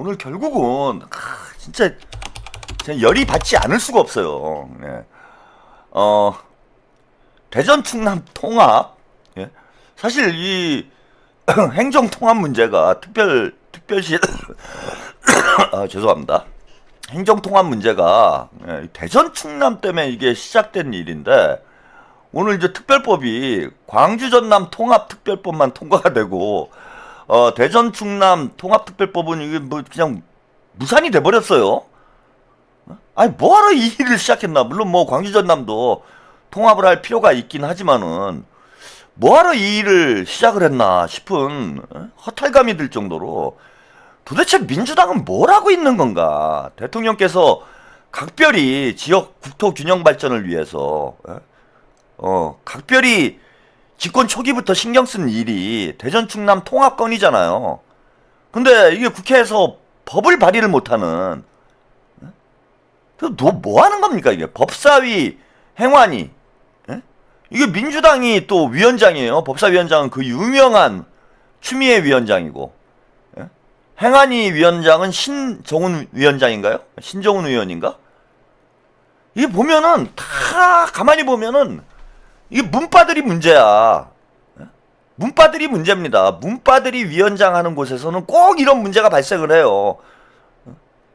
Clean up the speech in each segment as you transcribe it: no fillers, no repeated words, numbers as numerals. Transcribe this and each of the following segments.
오늘 결국은 진짜 열이 받지 않을 수가 없어요. 예. 대전 충남 통합, 예. 사실 이 행정 통합 문제가 특별시 죄송합니다. 행정 통합 문제가 대전 충남 때문에 이게 시작된 일인데, 오늘 이제 특별법이 광주 전남 통합 특별법만 통과가 되고 대전 충남 통합 특별법은 이게 뭐 그냥 무산이 돼 버렸어요. 아니 뭐하러 이 일을 시작했나. 물론 뭐 광주 전남도 통합을 할 필요가 있긴 하지만은 뭐하러 이 일을 시작을 했나 싶은 허탈감이 들 정도로, 도대체 민주당은 뭘 하고 있는 건가. 대통령께서 각별히 지역 국토 균형 발전을 위해서 각별히 집권 초기부터 신경 쓴 일이 대전 충남 통합 건이잖아요. 근데 이게 국회에서 법을 발의를 못하는, 뭐 하는 겁니까 이게. 법사위 행안위, 이게 민주당이 또 위원장이에요. 법사위원장은 그 유명한 추미애 위원장이고, 행안위 위원장은 신정훈 위원장인가요? 신정훈 의원인가? 이게 보면은 다 가만히 보면은 이게 문빠들이 문제야. 문빠들이 문제입니다. 문빠들이 위원장 하는 곳에서는 꼭 이런 문제가 발생을 해요.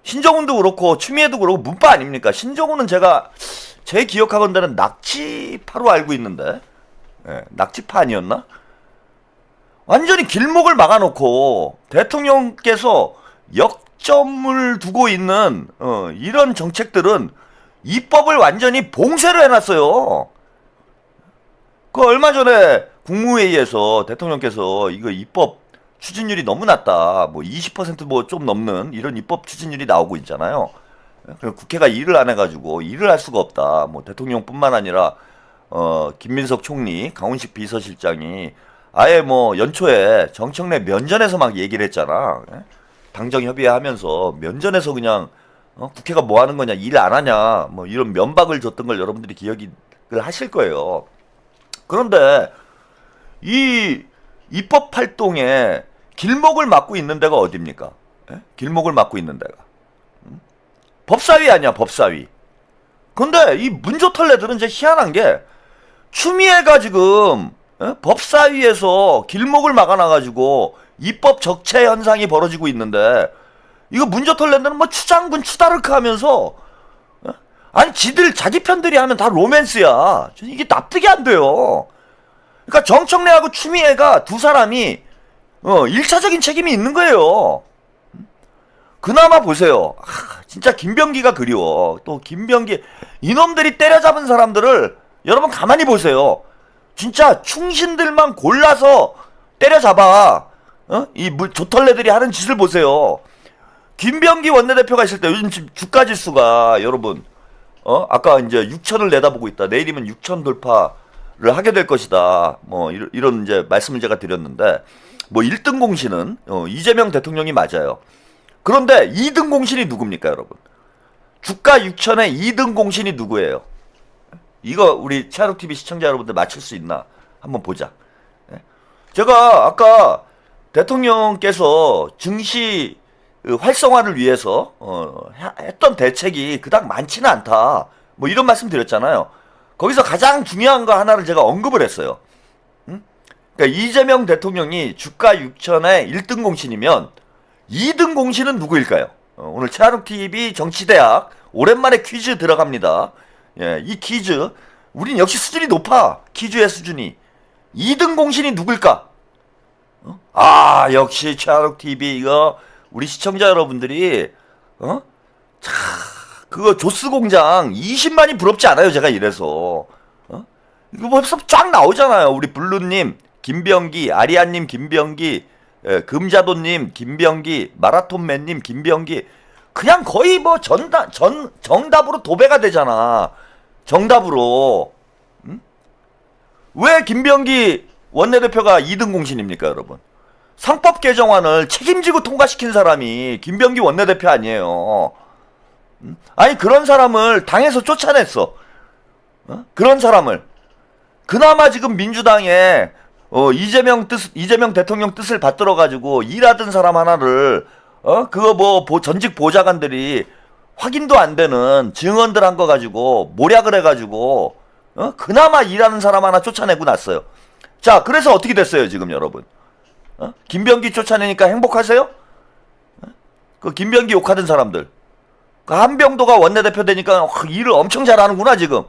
신정훈도 그렇고 추미애도 그렇고 문빠 아닙니까? 신정훈은 제 기억하건대는 낙지파로 알고 있는데, 낙지파 아니었나? 완전히 길목을 막아놓고 대통령께서 역점을 두고 있는 이런 정책들은 입법을 완전히 봉쇄를 해놨어요. 그 얼마 전에 국무회의에서 대통령께서 이거 입법 추진율이 너무 낮다, 뭐 20% 뭐 좀 넘는 이런 입법 추진율이 나오고 있잖아요. 국회가 일을 안 해가지고 일을 할 수가 없다. 뭐 대통령뿐만 아니라 김민석 총리, 강훈식 비서실장이 아예 뭐 연초에 정청래 면전에서 막 얘기를 했잖아. 당정 협의하면서 면전에서 그냥 국회가 뭐 하는 거냐, 일 안 하냐, 뭐 이런 면박을 줬던 걸 여러분들이 기억을 하실 거예요. 그런데 이 입법 활동에 길목을 막고 있는 데가 어딥니까? 길목을 막고 있는 데가 법사위 아니야, 법사위. 근데 이 문조털레들은 이제 희한한 게, 추미애가 지금 법사위에서 길목을 막아놔가지고 입법 적체 현상이 벌어지고 있는데, 이거 문조털레들은 뭐 추장군 추다르크 하면서 아니 자기 편들이 하면 다 로맨스야. 이게 납득이 안 돼요. 그러니까 정청래하고 추미애가 두 사람이 1차적인 책임이 있는 거예요. 그나마 보세요. 진짜 김병기가 그리워. 또 김병기, 이놈들이 때려잡은 사람들을 여러분 가만히 보세요. 진짜 충신들만 골라서 때려잡아. 이 조털레들이 하는 짓을 보세요. 김병기 원내대표가 있을 때 요즘 지금 주가 지수가 여러분 아까 이제 6천을 내다보고 있다. 내일이면 6천 돌파를 하게 될 것이다. 뭐 이런 이제 말씀을 제가 드렸는데, 뭐 1등 공신은 이재명 대통령이 맞아요. 그런데 2등 공신이 누굽니까, 여러분? 주가 6천의 2등 공신이 누구예요? 이거 우리 차록TV 시청자 여러분들 맞출 수 있나? 한번 보자. 제가 아까 대통령께서 증시 활성화를 위해서 했던 대책이 그닥 많지는 않다, 뭐 이런 말씀 드렸잖아요. 거기서 가장 중요한 거 하나를 제가 언급을 했어요. 그러니까 이재명 대통령이 주가 6천의 1등 공신이면 2등 공신은 누구일까요? 오늘 차록TV 정치대학 오랜만에 퀴즈 들어갑니다. 예, 이 퀴즈 우린 역시 수준이 높아. 퀴즈의 수준이. 2등 공신이 누굴까? 역시 차록TV 이거 우리 시청자 여러분들이 그거 조스 공장 20만이 부럽지 않아요. 제가 이래서 이거 벌써 쫙 나오잖아요. 우리 블루님, 김병기, 아리아님, 김병기, 금자도님, 김병기, 마라톤맨님, 김병기. 그냥 거의 뭐 정답으로 도배가 되잖아. 정답으로. 왜 김병기 원내대표가 2등 공신입니까, 여러분? 상법 개정안을 책임지고 통과시킨 사람이 김병기 원내대표 아니에요. 아니 그런 사람을 당에서 쫓아냈어. 그런 사람을. 그나마 지금 민주당에 이재명 대통령 뜻을 받들어 가지고 일하던 사람 하나를 그거 뭐 전직 보좌관들이 확인도 안 되는 증언들 한 거 가지고 모략을 해가지고 그나마 일하는 사람 하나 쫓아내고 났어요. 자, 그래서 어떻게 됐어요 지금 여러분? 김병기 쫓아내니까 행복하세요? 그 김병기 욕하던 사람들, 그 한병도가 원내대표 되니까 일을 엄청 잘하는구나 지금.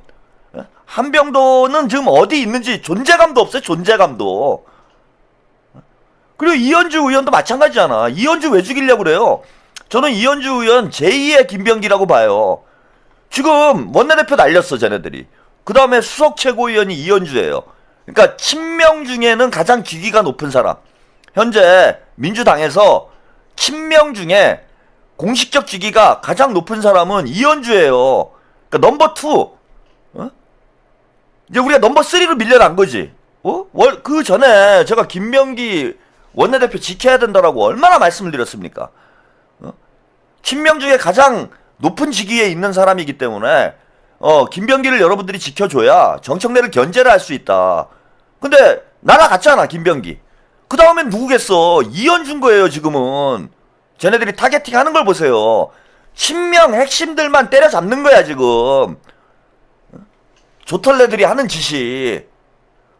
한병도는 지금 어디 있는지 존재감도 없어요. 존재감도. 그리고 이현주 의원도 마찬가지잖아. 이현주 왜 죽이려고 그래요? 저는 이현주 의원 제2의 김병기라고 봐요. 지금 원내대표 날렸어 쟤네들이. 그 다음에 수석 최고위원이 이현주예요. 그러니까 친명 중에는 가장 직위가 높은 사람. 현재 민주당에서 친명 중에 공식적 직위가 가장 높은 사람은 이현주예요. 그러니까 넘버 2. 이제 우리가 넘버 3로 밀려난 거지. 그 전에 제가 김병기 원내대표 지켜야 된다라고 얼마나 말씀을 드렸습니까? 친명 중에 가장 높은 직위에 있는 사람이기 때문에 김병기를 여러분들이 지켜줘야 정청래를 견제를 할 수 있다. 근데 날아갔잖아 김병기. 그 다음엔 누구겠어? 이현준 거예요 지금은. 쟤네들이 타겟팅 하는 걸 보세요. 친명 핵심들만 때려잡는 거야 지금. 조털래들이 하는 짓이.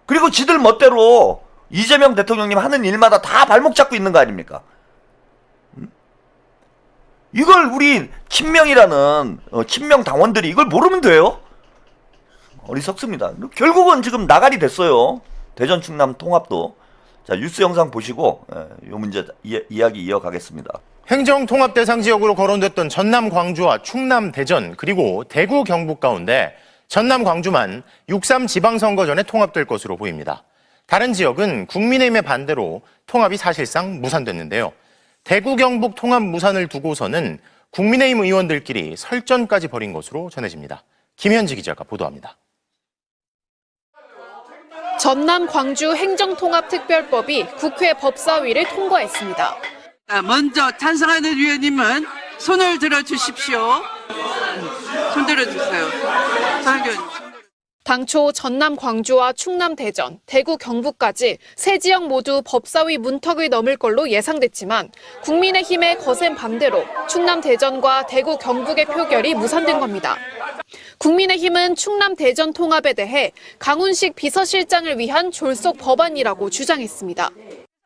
그리고 지들 멋대로 이재명 대통령님 하는 일마다 다 발목 잡고 있는 거 아닙니까? 이걸 우리 친명이라는 친명 당원들이 이걸 모르면 돼요? 어리석습니다. 결국은 지금 나가리 됐어요. 대전 충남 통합도. 자, 뉴스 영상 보시고 이 문제 이야기 이어가겠습니다. 행정통합 대상 지역으로 거론됐던 전남 광주와 충남 대전 그리고 대구 경북 가운데 전남 광주만 6.3 지방선거 전에 통합될 것으로 보입니다. 다른 지역은 국민의힘의 반대로 통합이 사실상 무산됐는데요. 대구 경북 통합 무산을 두고서는 국민의힘 의원들끼리 설전까지 벌인 것으로 전해집니다. 김현지 기자가 보도합니다. 전남 광주 행정통합특별법이 국회 법사위를 통과했습니다. 먼저 찬성하는 위원님은 손을 들어주십시오. 손 들어주세요. 당초 전남 광주와 충남 대전, 대구 경북까지 세 지역 모두 법사위 문턱을 넘을 걸로 예상됐지만 국민의힘의 거센 반대로 충남 대전과 대구 경북의 표결이 무산된 겁니다. 국민의힘은 충남 대전 통합에 대해 강훈식 비서실장을 위한 졸속 법안이라고 주장했습니다.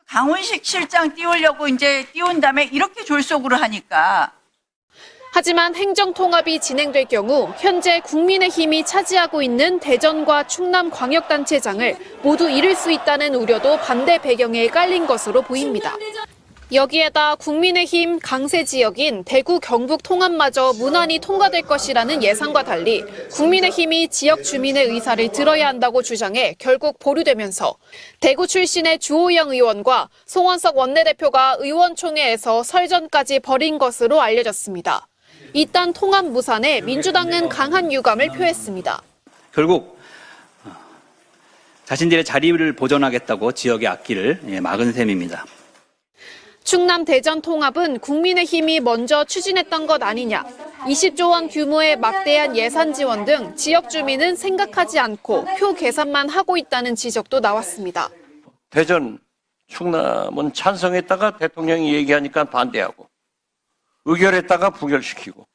강훈식 실장 띄우려고 이제 띄운 다음에 이렇게 졸속으로 하니까. 하지만 행정통합이 진행될 경우 현재 국민의힘이 차지하고 있는 대전과 충남 광역단체장을 모두 잃을 수 있다는 우려도 반대 배경에 깔린 것으로 보입니다. 여기에다 국민의힘 강세 지역인 대구 경북 통합마저 무난히 통과될 것이라는 예상과 달리 국민의힘이 지역 주민의 의사를 들어야 한다고 주장해 결국 보류되면서 대구 출신의 주호영 의원과 송원석 원내대표가 의원총회에서 설전까지 벌인 것으로 알려졌습니다. 이딴 통합 무산에 민주당은 강한 유감을 표했습니다. 결국 자신들의 자리를 보존하겠다고 지역의 앞길을 막은 셈입니다. 충남 대전 통합은 국민의힘이 먼저 추진했던 것 아니냐. 20조 원 규모의 막대한 예산 지원 등 지역 주민은 생각하지 않고 표 계산만 하고 있다는 지적도 나왔습니다. 대전, 충남은 찬성했다가 대통령이 얘기하니까 반대하고 의결했다가 부결시키고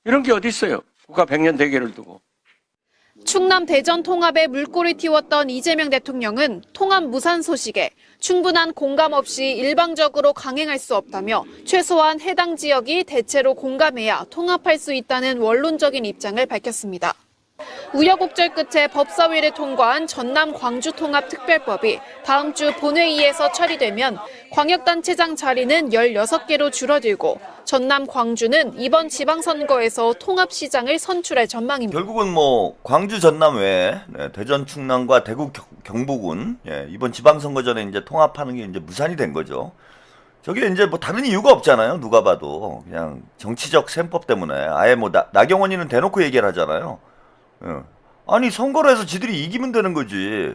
이런 게 어디 있어요? 국가 100년 대계를 두고. 충남 대전 통합에 물꼬를 틔웠던 이재명 대통령은 통합 무산 소식에 충분한 공감 없이 일방적으로 강행할 수 없다며 최소한 해당 지역이 대체로 공감해야 통합할 수 있다는 원론적인 입장을 밝혔습니다. 우여곡절 끝에 법사위를 통과한 전남 광주 통합 특별법이 다음 주 본회의에서 처리되면 광역단체장 자리는 16개로 줄어들고 전남 광주는 이번 지방선거에서 통합시장을 선출할 전망입니다. 결국은 뭐 광주 전남 외에 대전 충남과 대구 경북은 이번 지방선거 전에 이제 통합하는 게 이제 무산이 된 거죠. 저게 이제 뭐 다른 이유가 없잖아요. 누가 봐도 그냥 정치적 셈법 때문에 아예 뭐 나경원이는 대놓고 얘기를 하잖아요. 아니 선거를 해서 지들이 이기면 되는 거지.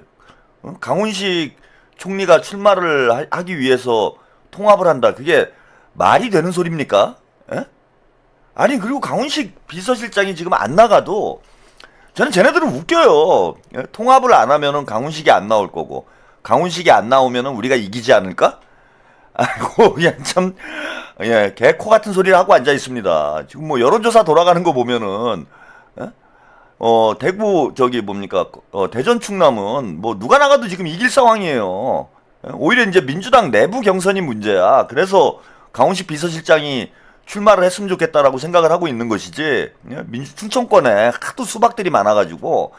강훈식 총리가 출마를 하기 위해서 통합을 한다. 그게 말이 되는 소리입니까? 아니 그리고 강훈식 비서실장이 지금 안 나가도 저는 쟤네들은 웃겨요. 통합을 안 하면은 강훈식이 안 나올 거고 강훈식이 안 나오면은 우리가 이기지 않을까? 아이고, 그냥 참, 예, 개코 같은 소리를 하고 앉아 있습니다. 지금 뭐 여론조사 돌아가는 거 보면은, 예? 대구, 저기 뭡니까, 대전 충남은 뭐 누가 나가도 지금 이길 상황이에요. 예? 오히려 이제 민주당 내부 경선이 문제야. 그래서 강훈식 비서실장이 출마를 했으면 좋겠다라고 생각을 하고 있는 것이지, 예? 충청권에 하도 수박들이 많아가지고,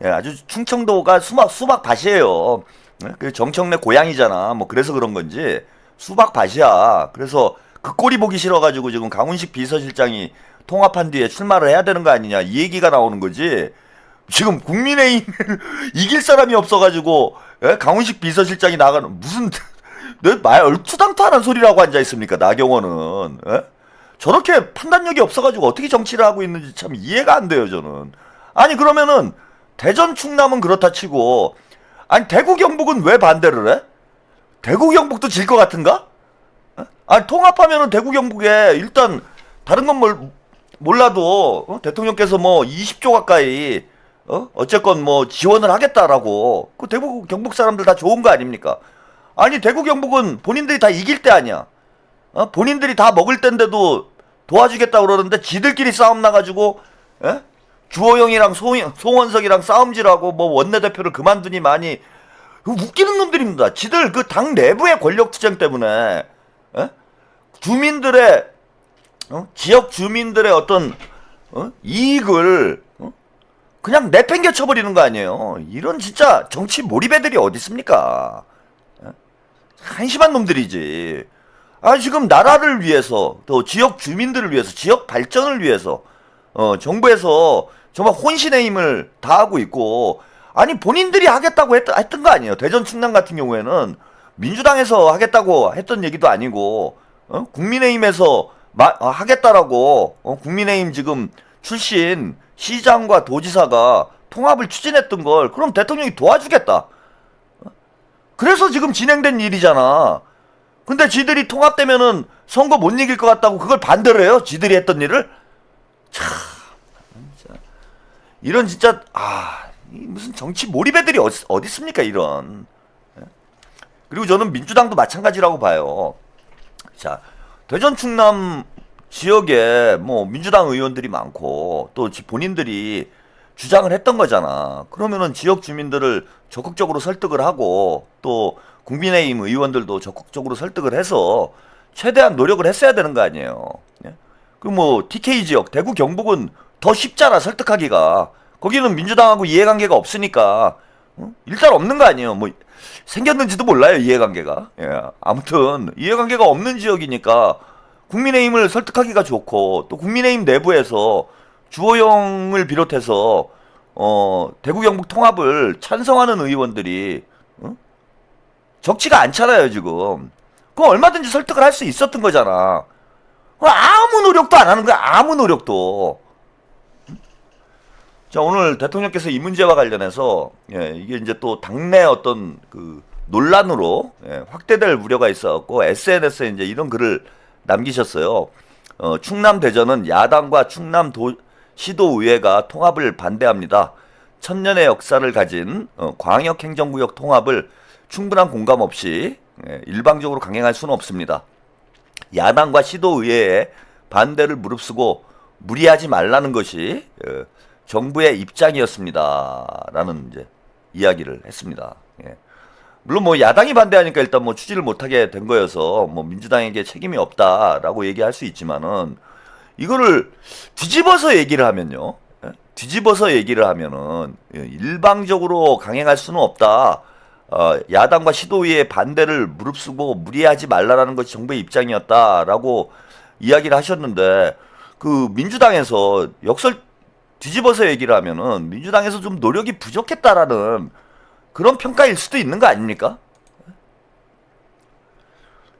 예, 아주 충청도가 수박 밭이에요. 예? 그 정청래 고향이잖아. 뭐 그래서 그런 건지 수박 밭이야. 그래서 그 꼴이 보기 싫어가지고 지금 강훈식 비서실장이 통합한 뒤에 출마를 해야 되는 거 아니냐 이 얘기가 나오는 거지. 지금 국민의힘을 이길 사람이 없어가지고, 예? 강훈식 비서실장이 나가는 무슨 말 얼추당토하는 소리라고 앉아 있습니까? 나경원은. 예? 저렇게 판단력이 없어가지고 어떻게 정치를 하고 있는지 참 이해가 안 돼요, 저는. 아니, 그러면은, 대전, 충남은 그렇다 치고, 아니, 대구, 경북은 왜 반대를 해? 대구, 경북도 질 것 같은가? 아니, 통합하면은 대구, 경북에 일단, 다른 건 몰라도, 대통령께서 뭐 20조 가까이, 어쨌건 뭐 지원을 하겠다라고, 그 대구, 경북 사람들 다 좋은 거 아닙니까? 아니, 대구, 경북은 본인들이 다 이길 때 아니야. 본인들이 다 먹을 때인데도 도와주겠다 그러는데 지들끼리 싸움 나가지고, 예? 주호영이랑 송원석이랑 싸움질하고 뭐 원내대표를 그만두니 많이 웃기는 놈들입니다. 지들 그 당 내부의 권력투쟁 때문에, 예? 주민들의 지역 주민들의 어떤 이익을 그냥 내팽겨 쳐버리는 거 아니에요. 이런 진짜 정치 몰입애들이 어디 있습니까? 예? 한심한 놈들이지. 아, 지금 나라를 위해서, 또 지역 주민들을 위해서, 지역 발전을 위해서, 정부에서 정말 혼신의 힘을 다하고 있고, 아니, 본인들이 하겠다고 했던 거 아니에요. 대전 충남 같은 경우에는 민주당에서 하겠다고 했던 얘기도 아니고, 국민의힘에서 하겠다라고, 국민의힘 지금 출신 시장과 도지사가 통합을 추진했던 걸, 그럼 대통령이 도와주겠다. 그래서 지금 진행된 일이잖아. 근데 지들이 통합되면은 선거 못 이길 것 같다고 그걸 반대를 해요? 지들이 했던 일을? 참, 진짜. 이런 진짜, 무슨 정치 몰입애들이 어디 있습니까, 이런. 그리고 저는 민주당도 마찬가지라고 봐요. 자, 대전 충남 지역에 뭐 민주당 의원들이 많고 또 본인들이 주장을 했던 거잖아. 그러면은 지역 주민들을 적극적으로 설득을 하고 또 국민의힘 의원들도 적극적으로 설득을 해서 최대한 노력을 했어야 되는 거 아니에요. 그 뭐 TK 지역, 대구 경북은 더 쉽잖아, 설득하기가. 거기는 민주당하고 이해관계가 없으니까 일단 없는 거 아니에요. 뭐 생겼는지도 몰라요, 이해관계가. 예. 아무튼 이해관계가 없는 지역이니까 국민의힘을 설득하기가 좋고 또 국민의힘 내부에서 주호영을 비롯해서 대구 경북 통합을 찬성하는 의원들이 적지가 않잖아요, 지금. 그거 얼마든지 설득을 할 수 있었던 거잖아. 아무 노력도 안 하는 거야, 아무 노력도. 자, 오늘 대통령께서 이 문제와 관련해서, 예, 이게 이제 또 당내 어떤 그 논란으로, 예, 확대될 우려가 있었고, SNS에 이제 이런 글을 남기셨어요. 충남 대전은 야당과 충남 시도의회가 통합을 반대합니다. 천년의 역사를 가진 광역행정구역 통합을 충분한 공감 없이 일방적으로 강행할 수는 없습니다. 야당과 시도의회의 반대를 무릅쓰고 무리하지 말라는 것이 정부의 입장이었습니다. 라는 이제 이야기를 했습니다. 예. 물론 뭐 야당이 반대하니까 일단 뭐 추진을 못하게 된 거여서 뭐 민주당에게 책임이 없다라고 얘기할 수 있지만은 이거를 뒤집어서 얘기를 하면요. 예? 뒤집어서 얘기를 하면은 일방적으로 강행할 수는 없다. 야당과 시도의회의 반대를 무릅쓰고 무리하지 말라라는 것이 정부의 입장이었다라고 이야기를 하셨는데 그 민주당에서 뒤집어서 얘기를 하면은 민주당에서 좀 노력이 부족했다라는 그런 평가일 수도 있는 거 아닙니까?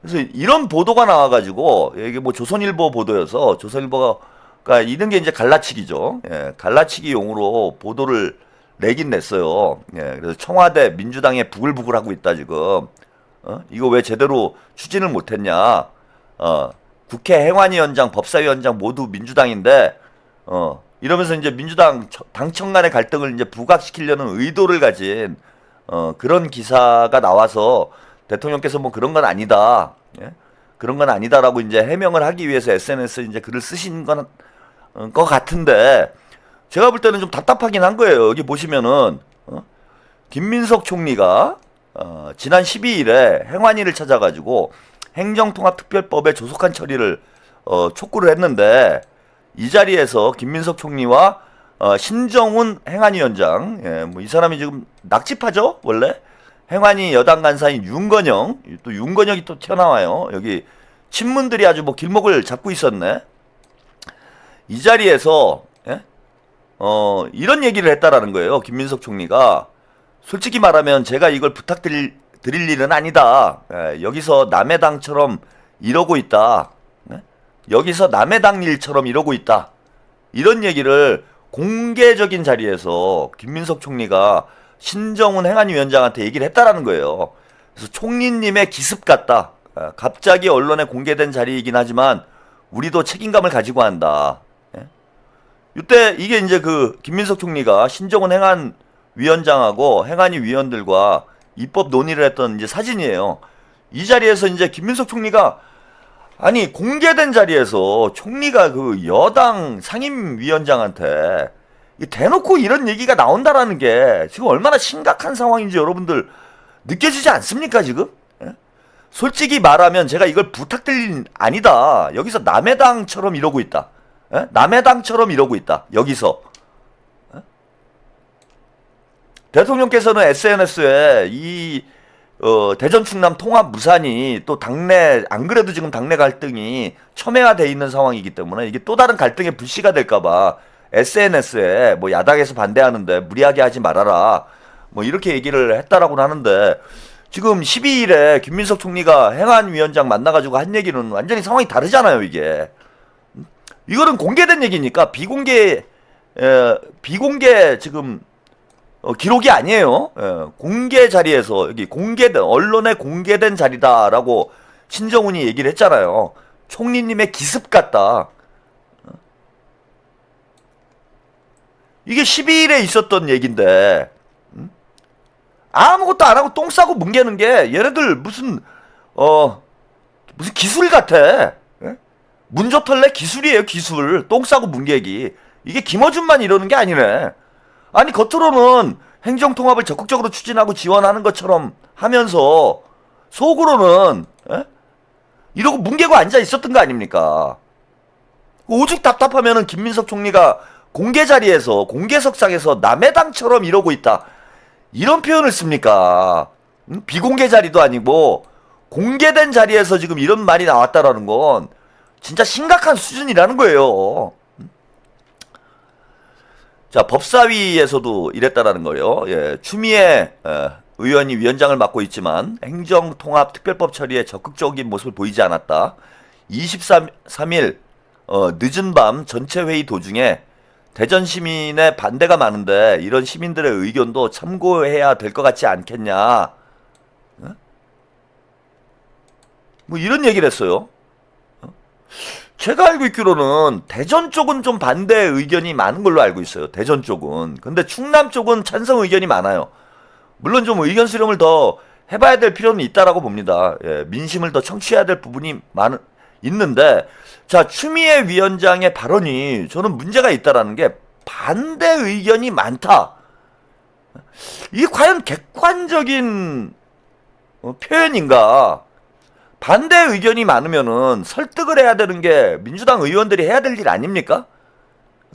그래서 이런 보도가 나와가지고 이게 뭐 조선일보 보도여서 조선일보가 이런 게 이제 갈라치기죠. 예, 갈라치기용으로 보도를 내긴 냈어요. 예, 그래서 청와대 민주당에 부글부글하고 있다 지금. 이거 왜 제대로 추진을 못했냐? 국회 행안위원장, 법사위원장 모두 민주당인데 이러면서 이제 민주당 당청 간의 갈등을 이제 부각시키려는 의도를 가진 그런 기사가 나와서 대통령께서 뭐 그런 건 아니다. 예? 그런 건 아니다라고 이제 해명을 하기 위해서 SNS에 이제 글을 쓰신 건 것 같은데 제가 볼 때는 좀 답답하긴 한 거예요. 여기 보시면은 김민석 총리가 지난 12일에 행안위를 찾아가지고 행정통합특별법의 조속한 처리를 촉구를 했는데 이 자리에서 김민석 총리와 신정훈 행안위원장, 예, 뭐 이 사람이 지금 낙집하죠 원래 행안위 여당 간사인 윤건영, 또 윤건영이 또 튀어나와요. 여기 친문들이 아주 뭐 길목을 잡고 있었네. 이 자리에서 예? 이런 얘기를 했다라는 거예요. 김민석 총리가 솔직히 말하면 제가 이걸 부탁드릴 일은 아니다. 예, 여기서 남의 당처럼 이러고 있다. 예? 여기서 남의 당 일처럼 이러고 있다. 이런 얘기를 공개적인 자리에서 김민석 총리가 신정훈 행안위원장한테 얘기를 했다라는 거예요. 그래서 총리님의 기습 같다. 갑자기 언론에 공개된 자리이긴 하지만 우리도 책임감을 가지고 한다. 예? 이때 이게 이제 그 김민석 총리가 신정훈 행안위원장하고 행안위 위원들과 입법 논의를 했던 이제 사진이에요. 이 자리에서 이제 김민석 총리가 아니 공개된 자리에서 총리가 그 여당 상임위원장한테 대놓고 이런 얘기가 나온다라는 게 지금 얼마나 심각한 상황인지 여러분들 느껴지지 않습니까 지금? 예? 솔직히 말하면 제가 이걸 부탁드릴 일 아니다. 여기서 남의 당처럼 이러고 있다. 예? 남의 당처럼 이러고 있다. 여기서. 예? 대통령께서는 SNS에 이 대전 충남 통합 무산이 또 당내 안 그래도 지금 당내 갈등이 첨예화돼 있는 상황이기 때문에 이게 또 다른 갈등의 불씨가 될까봐 SNS에 뭐 야당에서 반대하는데 무리하게 하지 말아라 뭐 이렇게 얘기를 했다라고는 하는데 지금 12일에 김민석 총리가 행안위원장 만나가지고 한 얘기는 완전히 상황이 다르잖아요. 이게 이거는 공개된 얘기니까 비공개 지금 기록이 아니에요. 공개 자리에서 여기 공개된 언론에 공개된 자리다라고 신정훈이 얘기를 했잖아요. 총리님의 기습 같다. 이게 12일에 있었던 얘긴데 아무것도 안 하고 똥 싸고 뭉개는 게 얘네들 무슨 기술 같아. 문조털레 기술이에요. 기술. 똥 싸고 뭉개기. 이게 김어준만 이러는 게 아니네. 아니 겉으로는 행정통합을 적극적으로 추진하고 지원하는 것처럼 하면서 속으로는 이러고 뭉개고 앉아 있었던 거 아닙니까? 오죽 답답하면은 김민석 총리가 공개 자리에서 공개석상에서 남의 당처럼 이러고 있다 이런 표현을 씁니까? 비공개 자리도 아니고 공개된 자리에서 지금 이런 말이 나왔다라는 건 진짜 심각한 수준이라는 거예요. 자, 법사위에서도 이랬다라는 거예요. 예, 추미애 의원이 위원장을 맡고 있지만 행정통합특별법 처리에 적극적인 모습을 보이지 않았다. 23일 늦은 밤 전체 회의 도중에 대전 시민의 반대가 많은데 이런 시민들의 의견도 참고해야 될 것 같지 않겠냐. 뭐 이런 얘기를 했어요. 제가 알고 있기로는 대전 쪽은 좀 반대 의견이 많은 걸로 알고 있어요. 대전 쪽은. 근데 충남 쪽은 찬성 의견이 많아요. 물론 좀 의견 수렴을 더 해봐야 될 필요는 있다라고 봅니다. 예, 민심을 더 청취해야 될 부분이 있는데 자, 추미애 위원장의 발언이 저는 문제가 있다라는 게 반대 의견이 많다. 이게 과연 객관적인 표현인가? 반대 의견이 많으면은 설득을 해야 되는 게 민주당 의원들이 해야 될 일 아닙니까?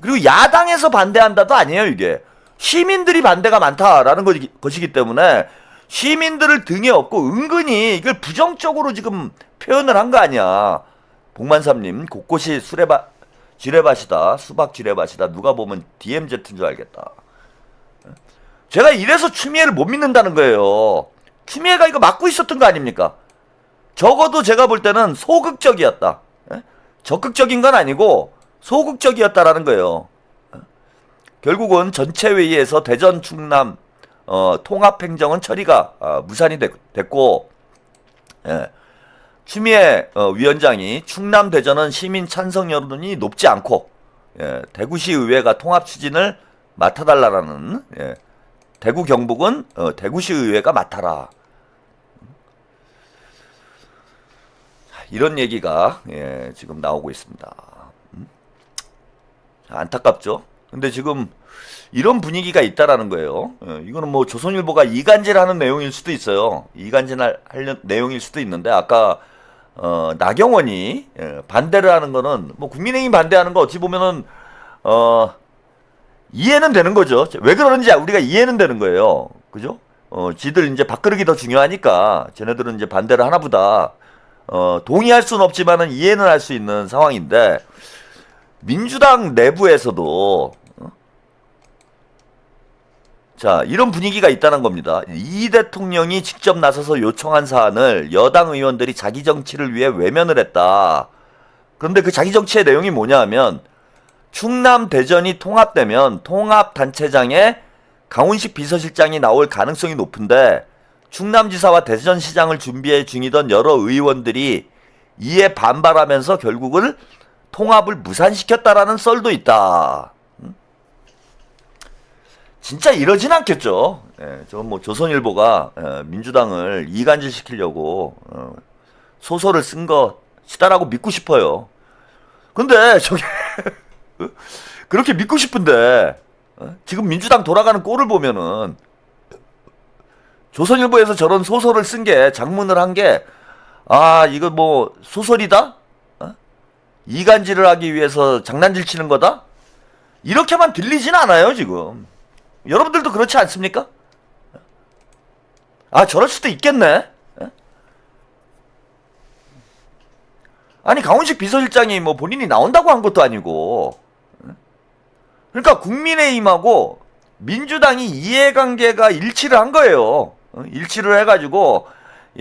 그리고 야당에서 반대한다도 아니에요, 이게. 시민들이 반대가 많다라는 것이기 때문에 시민들을 등에 업고 은근히 이걸 부정적으로 지금 표현을 한 거 아니야. 복만삼님, 곳곳이 지뢰밭이다. 수박 지뢰밭이다. 누가 보면 DMZ인 줄 알겠다. 제가 이래서 추미애를 못 믿는다는 거예요. 추미애가 이거 막고 있었던 거 아닙니까? 적어도 제가 볼 때는 소극적이었다. 적극적인 건 아니고 소극적이었다라는 거예요. 결국은 전체 회의에서 대전 충남 통합행정은 처리가 무산이 됐고 추미애 위원장이 충남 대전은 시민 찬성 여론이 높지 않고 대구시 의회가 통합 추진을 맡아달라는 대구 경북은 대구시 의회가 맡아라. 이런 얘기가 지금 나오고 있습니다. 안타깝죠? 근데 지금 이런 분위기가 있다라는 거예요. 이거는 뭐 조선일보가 이간질하는 내용일 수도 있어요. 이간질하는 내용일 수도 있는데 아까 나경원이 반대를 하는 거는 뭐 국민의힘 반대하는 거 어찌 보면은 이해는 되는 거죠. 왜 그러는지 우리가 이해는 되는 거예요. 그죠? 지들 이제 밥그릇이 더 중요하니까 쟤네들은 이제 반대를 하나보다 동의할 수는 없지만은 이해는 할 수 있는 상황인데 민주당 내부에서도 자, 이런 분위기가 있다는 겁니다. 이 대통령이 직접 나서서 요청한 사안을 여당 의원들이 자기 정치를 위해 외면을 했다. 그런데 그 자기 정치의 내용이 뭐냐 하면 충남 대전이 통합되면 통합단체장에 강훈식 비서실장이 나올 가능성이 높은데 충남지사와 대전시장을 준비해 중이던 여러 의원들이 이에 반발하면서 결국은 통합을 무산시켰다라는 썰도 있다. 진짜 이러진 않겠죠. 저건 뭐 조선일보가 민주당을 이간질시키려고 소설을 쓴 것이다라고 믿고 싶어요. 근데 저게 그렇게 믿고 싶은데 지금 민주당 돌아가는 꼴을 보면은 조선일보에서 저런 소설을 쓴 게 장문을 한 게 이거 뭐 소설이다? 이간질을 하기 위해서 장난질 치는 거다? 이렇게만 들리진 않아요 지금. 여러분들도 그렇지 않습니까? 저럴 수도 있겠네. 아니 강훈식 비서실장이 뭐 본인이 나온다고 한 것도 아니고, 그러니까 국민의힘하고 민주당이 이해관계가 일치를 한 거예요. 일치를 해가지고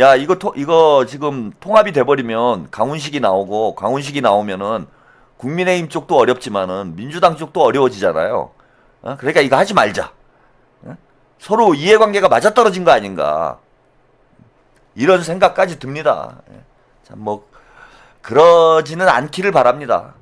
야 이거 지금 통합이 돼버리면 강훈식이 나오고 강훈식이 나오면은 국민의힘 쪽도 어렵지만은 민주당 쪽도 어려워지잖아요. 그러니까 이거 하지 말자. 서로 이해관계가 맞아떨어진 거 아닌가. 이런 생각까지 듭니다. 참 뭐 그러지는 않기를 바랍니다.